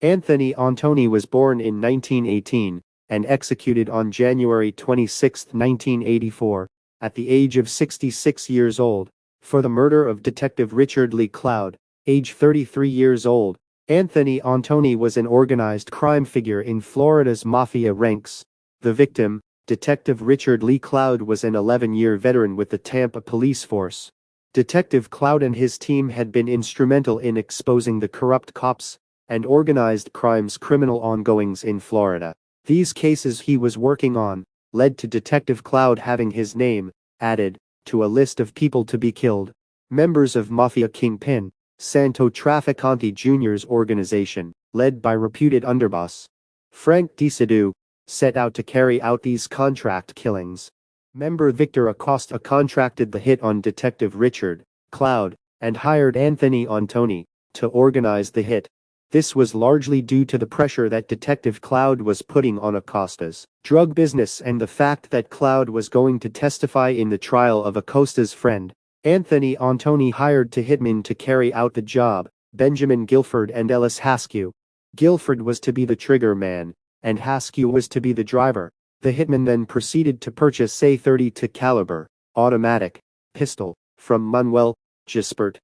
Anthony Antone was born in 1918 and executed on January 26, 1984, at the age of 66 years old, for the murder of Detective Richard Lee Cloud, age 33 years old. Anthony Antone was an organized crime figure in Florida's mafia ranks. The victim, Detective Richard Lee Cloud, was an 11-year veteran with the Tampa Police Force. Detective Cloud and his team had been instrumental in exposing the corrupt cops and organized crime's criminal ongoings in Florida. These cases he was working on led to Detective Cloud having his name added to a list of people to be killed. Members of Mafia Kingpin Santo Trafficante Jr.'s organization, led by reputed underboss Frank DeSadu, set out to carry out these contract killings. Member Victor Acosta contracted the hit on Detective Richard Cloud and hired Anthony Antone to organize the hit. This was largely due to the pressure that Detective Cloud was putting on Acosta's drug business and the fact that Cloud was going to testify in the trial of Acosta's friend. Anthony Antone hired two hitmen to carry out the job, Benjamin Gilford and Ellis Haskew. Gilford was to be the trigger man, and Haskew was to be the driver. The hitman then proceeded to purchase a .32 caliber automatic pistol from Manuel Gispert.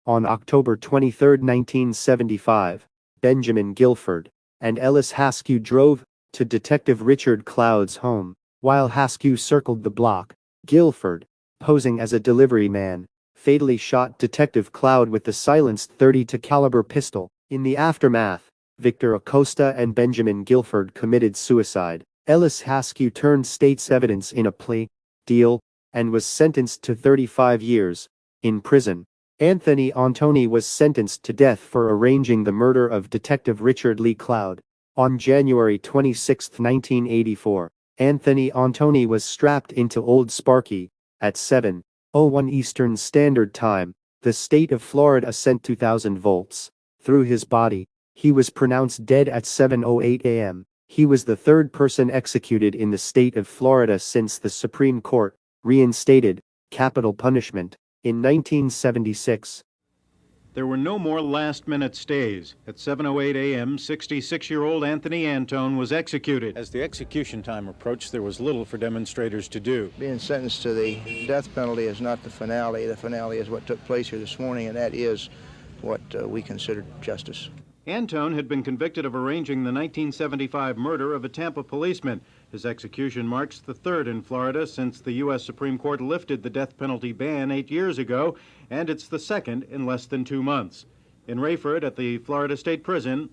On October 23, 1975, Benjamin Gilford and Ellis Haskew drove to Detective Richard Cloud's home. While Haskew circled the block, Gilford, posing as a delivery man, fatally shot Detective Cloud with the silenced .32 caliber pistol. In the aftermath, Victor Acosta and Benjamin Gilford committed suicide. Ellis Haskew turned state's evidence in a plea deal and was sentenced to 35 years in prison. Anthony Antone was sentenced to death for arranging the murder of Detective Richard Lee Cloud. On January 26, 1984, Anthony Antone was strapped into Old Sparky at 7:01 Eastern Standard Time. The state of Florida sent 2,000 volts through his body. He was pronounced dead at 7:08 a.m. He was the third person executed in the state of Florida since the Supreme Court reinstated capital punishment in 1976. There were no more last-minute stays. At 7:08 a.m., 66-year-old Anthony Antone was executed. As the execution time approached, there was little for demonstrators to do. Being sentenced to the death penalty is not the finale. The finale is what took place here this morning, and that is what we considered justice. Antone had been convicted of arranging the 1975 murder of a Tampa policeman. His execution marks the third in Florida since the U.S. Supreme Court lifted the death penalty ban 8 years ago, and it's the second in less than 2 months. In Rayford at the Florida State Prison,